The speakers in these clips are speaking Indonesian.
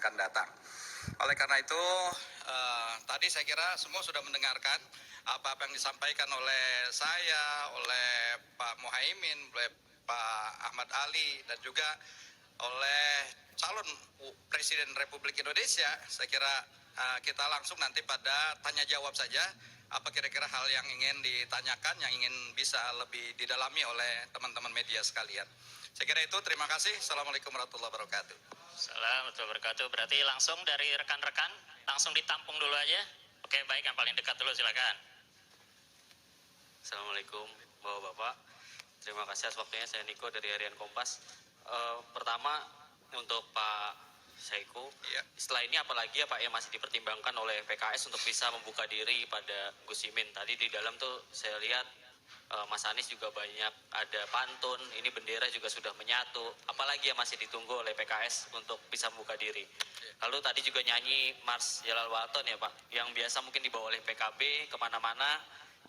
akan datang. Oleh karena itu, tadi saya kira semua sudah mendengarkan apa-apa yang disampaikan oleh saya, oleh Pak Muhaimin, oleh Pak Ahmad Ali, dan juga oleh calon Presiden Republik Indonesia. Saya kira kita langsung nanti pada tanya jawab saja, apa kira-kira hal yang ingin ditanyakan, yang ingin bisa lebih didalami oleh teman-teman media sekalian. Saya kira itu, terima kasih. Assalamualaikum warahmatullahi wabarakatuh. Assalamualaikum warahmatullahi wabarakatuh. Berarti langsung dari rekan-rekan, langsung ditampung dulu aja. Oke, baik, yang paling dekat dulu, silakan. Assalamualaikum Bapak-Bapak. Terima kasih atas waktunya. Saya Niko dari Harian Kompas. Pertama untuk Pak Saiku, ya. Setelah ini apalagi ya Pak yang masih dipertimbangkan oleh PKS untuk bisa membuka diri pada Gus Imin. Tadi di dalam tuh saya lihat Mas Anies juga banyak ada pantun, ini bendera juga sudah menyatu. Apalagi yang masih ditunggu oleh PKS untuk bisa membuka diri. Lalu tadi juga nyanyi Mars Jalal Walton ya Pak, yang biasa mungkin dibawa oleh PKB kemana-mana.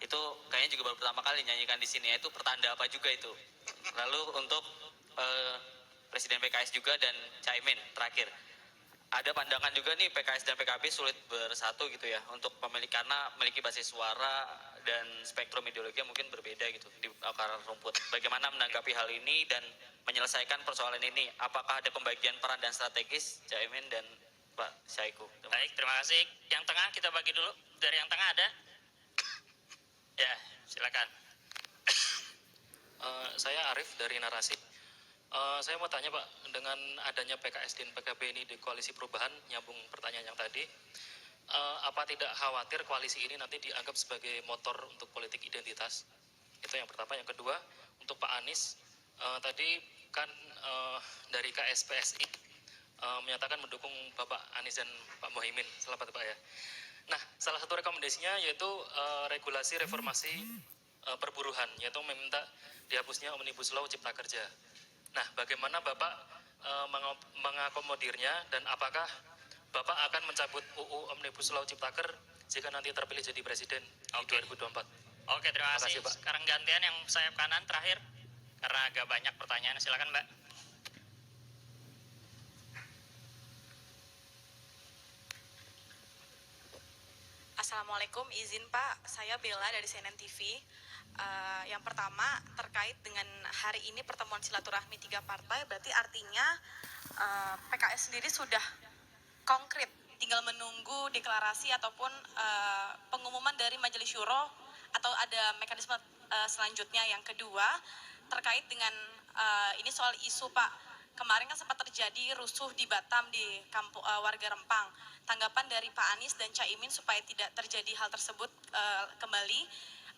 Itu kayaknya juga baru pertama kali nyanyikan di sini. Itu pertanda apa juga itu? Lalu untuk Presiden PKS juga dan Caimin terakhir. Ada pandangan juga nih PKS dan PKB sulit bersatu gitu ya untuk karena memiliki basis suara dan spektrum ideologi yang mungkin berbeda gitu di akar rumput. Bagaimana menanggapi hal ini dan menyelesaikan persoalan ini? Apakah ada pembagian peran dan strategis Caimin dan Pak Saiku? Baik, terima kasih. Yang tengah kita bagi dulu. Dari yang tengah ada? Ya, silakan. Saya Arif dari Narasi. Saya mau tanya Pak, dengan adanya PKS dan PKB ini di koalisi perubahan, nyambung pertanyaan yang tadi, apa tidak khawatir koalisi ini nanti dianggap sebagai motor untuk politik identitas? Itu yang pertama. Yang kedua, untuk Pak Anies, tadi kan dari KSPSI menyatakan mendukung Bapak Anies dan Pak Muhaimin. Selamat Pak ya. Nah, salah satu rekomendasinya yaitu regulasi reformasi perburuhan, yaitu meminta dihapusnya Omnibus Law Cipta Kerja. Nah, bagaimana Bapak mengakomodirnya dan apakah Bapak akan mencabut UU Omnibus Law Ciptaker jika nanti terpilih jadi presiden di 2024? Oke, terima kasih. Pak. Sekarang gantian yang sayap kanan terakhir, karena agak banyak pertanyaan. Silakan Mbak. Assalamualaikum, izin Pak, saya Bella dari CNN TV. Yang pertama terkait dengan hari ini pertemuan silaturahmi 3 partai, berarti artinya PKS sendiri sudah konkret, tinggal menunggu deklarasi ataupun pengumuman dari Majelis Syuro atau ada mekanisme selanjutnya. Yang kedua terkait dengan ini soal isu Pak, kemarin kan sempat terjadi rusuh di Batam di kampung warga Rempang. Tanggapan dari Pak Anies dan Caimin supaya tidak terjadi hal tersebut kembali,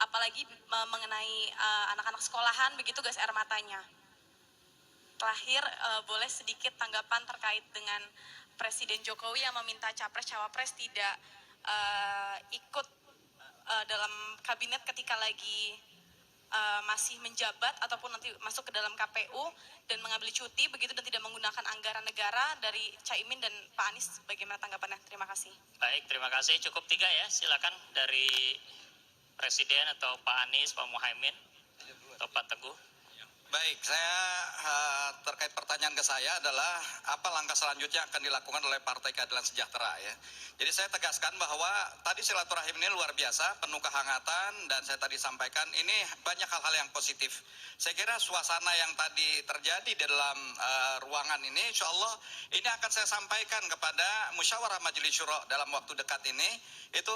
apalagi mengenai anak-anak sekolahan begitu gas air matanya. Terakhir, boleh sedikit tanggapan terkait dengan Presiden Jokowi yang meminta capres-cawapres tidak ikut dalam kabinet ketika lagi masih menjabat ataupun nanti masuk ke dalam KPU dan mengambil cuti begitu dan tidak menggunakan anggaran negara. Dari Caimin dan Pak Anies, bagaimana tanggapannya? Terima kasih. Baik, terima kasih. Cukup 3 ya, silakan dari Presiden atau Pak Anies, Pak Muhaimin, atau Pak Teguh. Baik, saya terkait pertanyaan ke saya adalah apa langkah selanjutnya akan dilakukan oleh Partai Keadilan Sejahtera ya. Jadi saya tegaskan bahwa tadi silaturahim ini luar biasa, penuh kehangatan, dan saya tadi sampaikan ini banyak hal-hal yang positif. Saya kira suasana yang tadi terjadi di dalam ruangan ini, insya Allah ini akan saya sampaikan kepada Musyawarah Majelis Syuro dalam waktu dekat ini, itu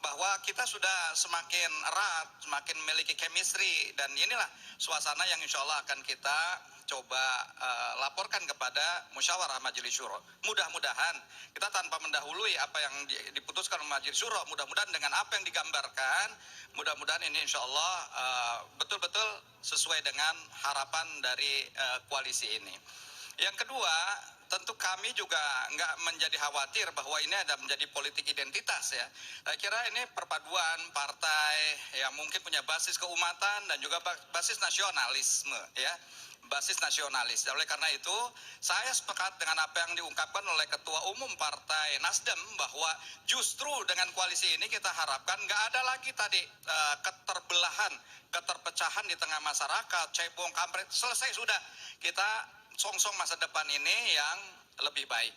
bahwa kita sudah semakin erat, semakin memiliki chemistry, dan inilah suasana yang insya Allah akan kita coba laporkan kepada Musyawarah Majelis Syuro. Mudah-mudahan kita tanpa mendahului apa yang diputuskan oleh Majelis Syuro, mudah-mudahan dengan apa yang digambarkan, mudah-mudahan ini insya Allah betul-betul sesuai dengan harapan dari koalisi ini. Yang kedua, tentu kami juga nggak menjadi khawatir bahwa ini ada menjadi politik identitas ya. Saya kira ini perpaduan partai yang mungkin punya basis keumatan dan juga basis nasionalisme ya, basis nasionalis. Oleh karena itu, saya sepakat dengan apa yang diungkapkan oleh Ketua Umum Partai Nasdem bahwa justru dengan koalisi ini kita harapkan nggak ada lagi tadi keterbelahan, keterpecahan di tengah masyarakat, cebong, kampret, selesai sudah. Kita songsong masa depan ini yang lebih baik.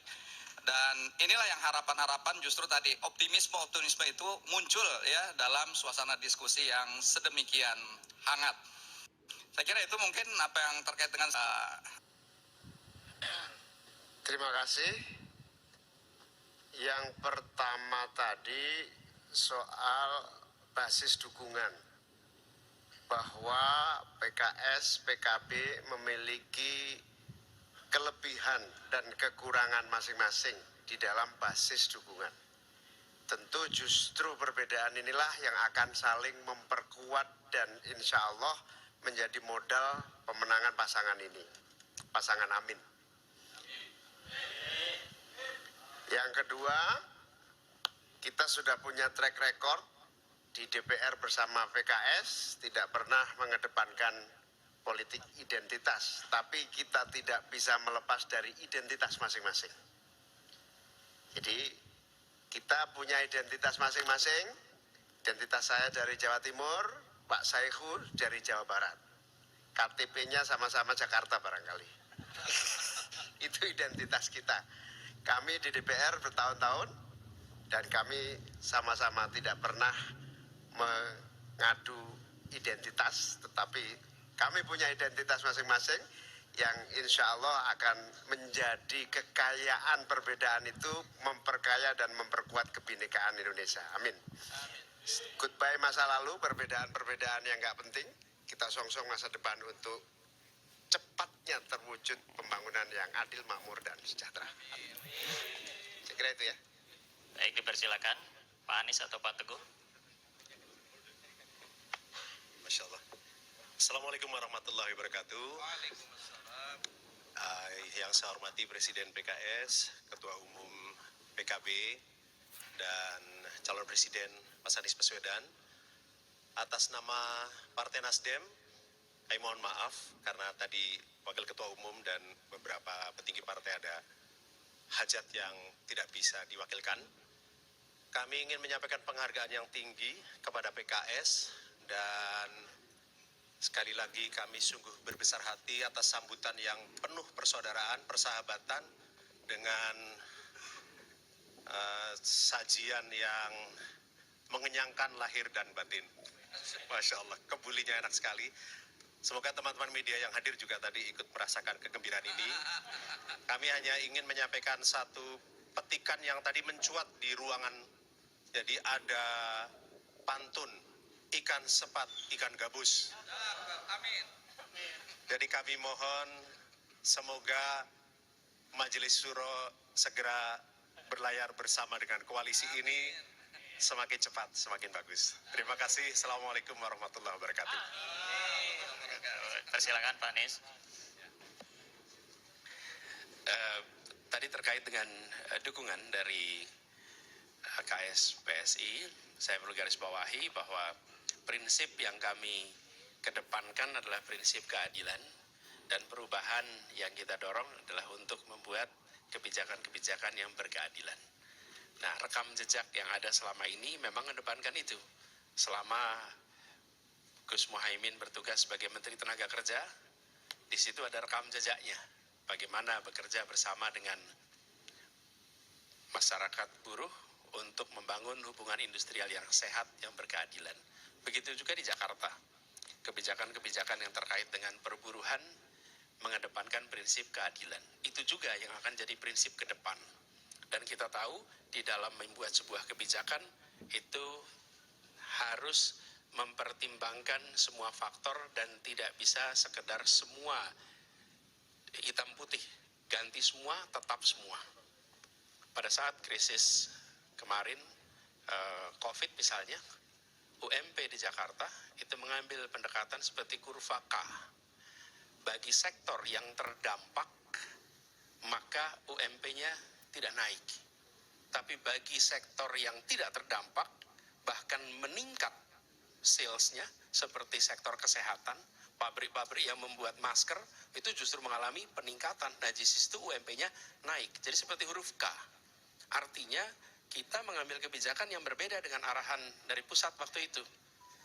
Dan inilah yang harapan-harapan justru tadi optimisme itu muncul ya dalam suasana diskusi yang sedemikian hangat. Saya kira itu mungkin apa yang terkait dengan Terima kasih. Yang pertama tadi soal basis dukungan, bahwa PKS, PKB memiliki kelebihan dan kekurangan masing-masing di dalam basis dukungan. Tentu justru perbedaan inilah yang akan saling memperkuat dan insya Allah menjadi modal pemenangan pasangan ini, pasangan Amin. Yang kedua, kita sudah punya track record di DPR bersama PKS, tidak pernah mengedepankan politik identitas, tapi kita tidak bisa melepas dari identitas masing-masing. Jadi kita punya identitas masing-masing. Identitas saya dari Jawa Timur, Pak Saihu dari Jawa Barat. KTP-nya sama-sama Jakarta barangkali. Itu identitas kita. Kami di DPR bertahun-tahun dan kami sama-sama tidak pernah mengadu identitas, tetapi kami punya identitas masing-masing yang insya Allah akan menjadi kekayaan perbedaan itu, memperkaya dan memperkuat kebinekaan Indonesia. Amin. Goodbye masa lalu, perbedaan-perbedaan yang nggak penting. Kita songsong masa depan untuk cepatnya terwujud pembangunan yang adil, makmur, dan sejahtera. Saya kira itu ya. Baik, dipersilakan Pak Anies atau Pak Teguh. Masya Allah. Assalamualaikum warahmatullahi wabarakatuh. Waalaikumsalam. Yang saya hormati Presiden PKS, Ketua Umum PKB, dan calon Presiden Mas Anies Baswedan. Atas nama Partai Nasdem, saya mohon maaf karena tadi Wakil Ketua Umum dan beberapa petinggi partai ada hajat yang tidak bisa diwakilkan. Kami ingin menyampaikan penghargaan yang tinggi kepada PKS dan sekali lagi kami sungguh berbesar hati atas sambutan yang penuh persaudaraan, persahabatan dengan sajian yang mengenyangkan lahir dan batin. Masya Allah, kebulinya enak sekali. Semoga teman-teman media yang hadir juga tadi ikut merasakan kegembiraan ini. Kami hanya ingin menyampaikan satu petikan yang tadi mencuat di ruangan. Jadi ada pantun, ikan sepat, ikan gabus. Amin. Jadi kami mohon semoga Majelis Syuro segera berlayar bersama dengan koalisi ini semakin cepat, semakin bagus. Terima kasih. Assalamualaikum warahmatullahi wabarakatuh. Persilakan Pak Anies. Tadi terkait dengan dukungan dari KS PSI, saya perlu garis bawahi bahwa prinsip yang kami kedepankan adalah prinsip keadilan, dan perubahan yang kita dorong adalah untuk membuat kebijakan-kebijakan yang berkeadilan. Nah, rekam jejak yang ada selama ini memang mengedepankan itu. Selama Gus Muhaimin bertugas sebagai Menteri Tenaga Kerja, di situ ada rekam jejaknya. Bagaimana bekerja bersama dengan masyarakat buruh untuk membangun hubungan industrial yang sehat, yang berkeadilan. Begitu juga di Jakarta. Kebijakan-kebijakan yang terkait dengan perburuhan mengedepankan prinsip keadilan. Itu juga yang akan jadi prinsip ke depan. Dan kita tahu di dalam membuat sebuah kebijakan itu harus mempertimbangkan semua faktor dan tidak bisa sekedar semua hitam putih, ganti semua, tetap semua. Pada saat krisis kemarin, COVID misalnya, UMP di Jakarta itu mengambil pendekatan seperti kurva K. Bagi sektor yang terdampak, maka UMP-nya tidak naik. Tapi bagi sektor yang tidak terdampak, bahkan meningkat sales-nya, seperti sektor kesehatan, pabrik-pabrik yang membuat masker, itu justru mengalami peningkatan. Nah, di situ UMP-nya naik. Jadi seperti huruf K. Artinya, kita mengambil kebijakan yang berbeda dengan arahan dari pusat waktu itu,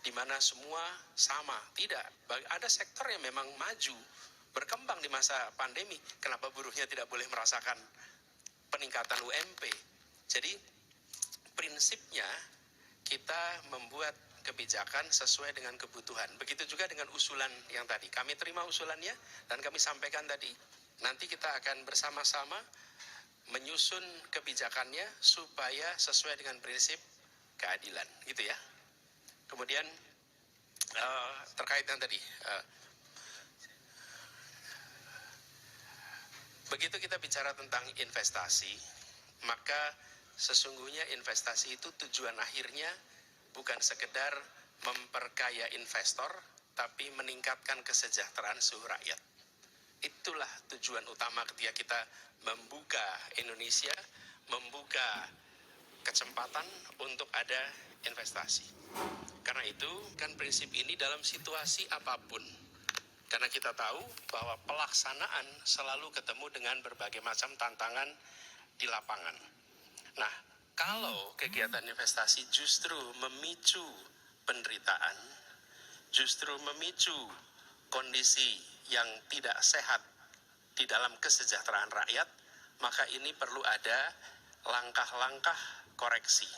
di mana semua sama. Tidak, ada sektor yang memang maju, berkembang di masa pandemi. Kenapa buruhnya tidak boleh merasakan peningkatan UMP. Jadi prinsipnya kita membuat kebijakan sesuai dengan kebutuhan. Begitu juga dengan usulan yang tadi. Kami terima usulannya dan kami sampaikan tadi. Nanti kita akan bersama-sama menyusun kebijakannya supaya sesuai dengan prinsip keadilan, gitu ya. Kemudian terkait dengan tadi, begitu kita bicara tentang investasi, maka sesungguhnya investasi itu tujuan akhirnya bukan sekedar memperkaya investor, tapi meningkatkan kesejahteraan seluruh rakyat. Itulah tujuan utama ketika kita membuka Indonesia, membuka kesempatan untuk ada investasi. Karena itu kan prinsip ini dalam situasi apapun. Karena kita tahu bahwa pelaksanaan selalu ketemu dengan berbagai macam tantangan di lapangan. Nah, kalau kegiatan investasi justru memicu penderitaan, justru memicu kondisi yang tidak sehat di dalam kesejahteraan rakyat, maka ini perlu ada langkah-langkah koreksi.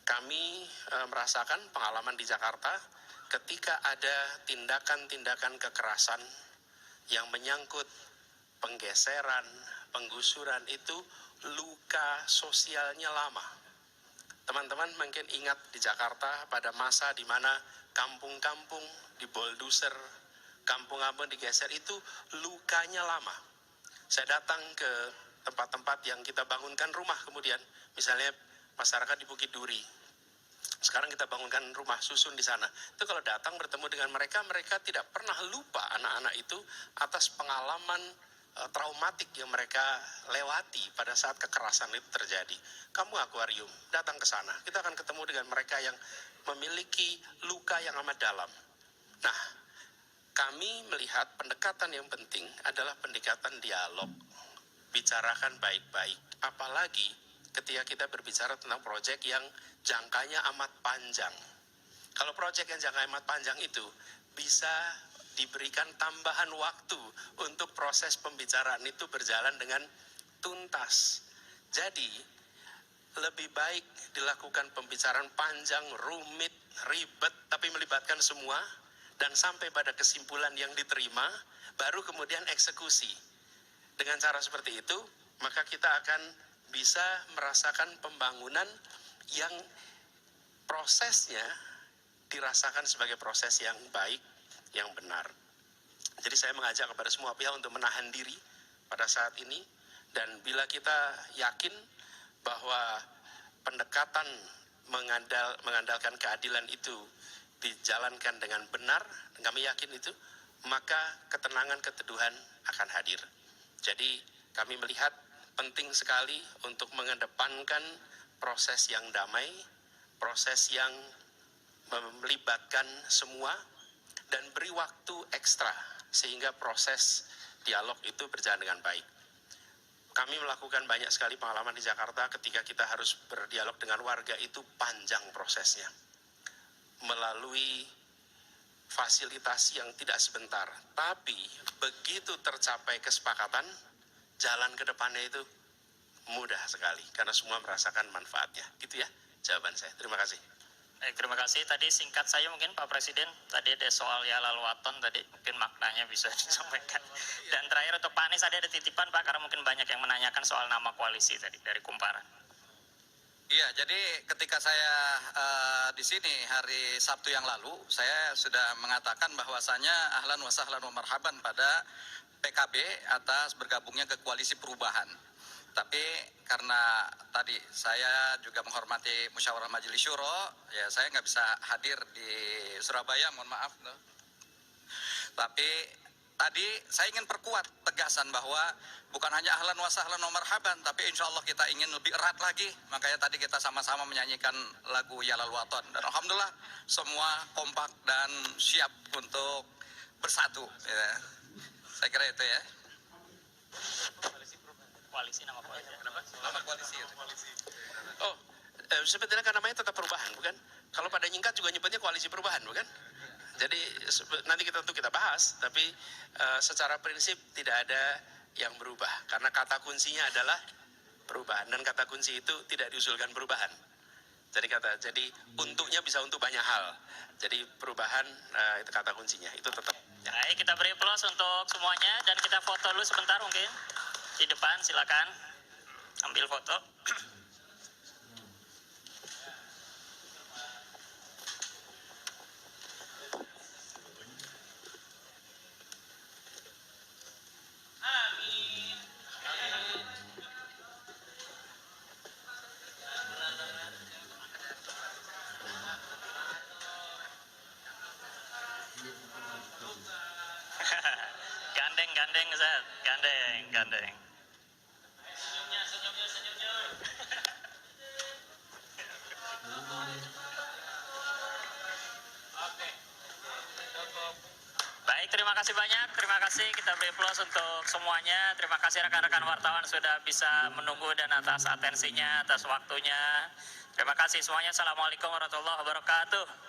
Kami merasakan pengalaman di Jakarta ketika ada tindakan-tindakan kekerasan yang menyangkut penggeseran, penggusuran, itu luka sosialnya lama. Teman-teman mungkin ingat di Jakarta pada masa di mana kampung-kampung dibolduser, kampung-kampung digeser, itu lukanya lama. Saya datang ke tempat-tempat yang kita bangunkan rumah kemudian, misalnya masyarakat di Bukit Duri. Sekarang kita bangunkan rumah susun di sana. Itu kalau datang bertemu dengan mereka, mereka tidak pernah lupa anak-anak itu atas pengalaman traumatik yang mereka lewati pada saat kekerasan itu terjadi. Kamu akuarium, datang ke sana. Kita akan ketemu dengan mereka yang memiliki luka yang amat dalam. Nah, kami melihat pendekatan yang penting adalah pendekatan dialog. Bicarakan baik-baik. Apalagi ketika kita berbicara tentang proyek yang jangkanya amat panjang. Kalau proyek yang jangkanya amat panjang itu bisa diberikan tambahan waktu untuk proses pembicaraan itu berjalan dengan tuntas. Jadi, lebih baik dilakukan pembicaraan panjang, rumit, ribet, tapi melibatkan semua, dan sampai pada kesimpulan yang diterima, baru kemudian eksekusi. Dengan cara seperti itu, maka kita akan bisa merasakan pembangunan yang prosesnya dirasakan sebagai proses yang baik, yang benar. Jadi saya mengajak kepada semua pihak untuk menahan diri pada saat ini, dan bila kita yakin bahwa pendekatan mengandalkan keadilan itu dijalankan dengan benar, dan kami yakin itu, maka ketenangan, keteduhan akan hadir. Jadi kami melihat penting sekali untuk mengedepankan proses yang damai, proses yang melibatkan semua, dan beri waktu ekstra sehingga proses dialog itu berjalan dengan baik. Kami melakukan banyak sekali pengalaman di Jakarta ketika kita harus berdialog dengan warga, itu panjang prosesnya. Melalui fasilitasi yang tidak sebentar. Tapi begitu tercapai kesepakatan, jalan ke depannya itu mudah sekali karena semua merasakan manfaatnya. Gitu ya jawaban saya. Terima kasih. Baik, terima kasih. Tadi singkat saya mungkin Pak Presiden, tadi ada soal Yalal Waton, tadi mungkin maknanya bisa disampaikan. Dan terakhir untuk Pak Anies, ada titipan Pak, karena mungkin banyak yang menanyakan soal nama koalisi tadi dari Kumparan. Iya, jadi ketika saya di sini hari Sabtu yang lalu, saya sudah mengatakan bahwasanya ahlan wa sahlan wa marhaban pada PKB atas bergabungnya ke koalisi perubahan. Tapi karena tadi saya juga menghormati musyawarah majelis syuro, ya saya nggak bisa hadir di Surabaya, mohon maaf. Tapi tadi saya ingin perkuat tegasan bahwa bukan hanya ahlan wa sahlan wa marhaban, tapi insya Allah kita ingin lebih erat lagi. Makanya tadi kita sama-sama menyanyikan lagu Yalal Waton. Dan alhamdulillah semua kompak dan siap untuk bersatu. Ya. Saya kira itu ya. Koalisi, nama koalisi. Nama koalisi. Oh, sebetulnya kan namanya tetap perubahan, bukan? Kalau pada nyingkat juga nyebutnya koalisi perubahan, bukan? Jadi nanti kita bahas, tapi secara prinsip tidak ada yang berubah. Karena kata kuncinya adalah perubahan, dan kata kunci itu tidak diusulkan perubahan. Jadi untuknya bisa untuk banyak hal. Jadi perubahan itu kata kuncinya, itu tetap. Ya. Baik, kita beri aplaus untuk semuanya dan kita foto dulu sebentar mungkin. Di depan silakan ambil foto. Gandeng Ustaz, gandeng. Baik, terima kasih banyak. Terima kasih, kita beri aplaus untuk semuanya. Terima kasih rekan-rekan wartawan sudah bisa menunggu dan atas atensinya, atas waktunya. Terima kasih semuanya. Assalamualaikum warahmatullahi wabarakatuh.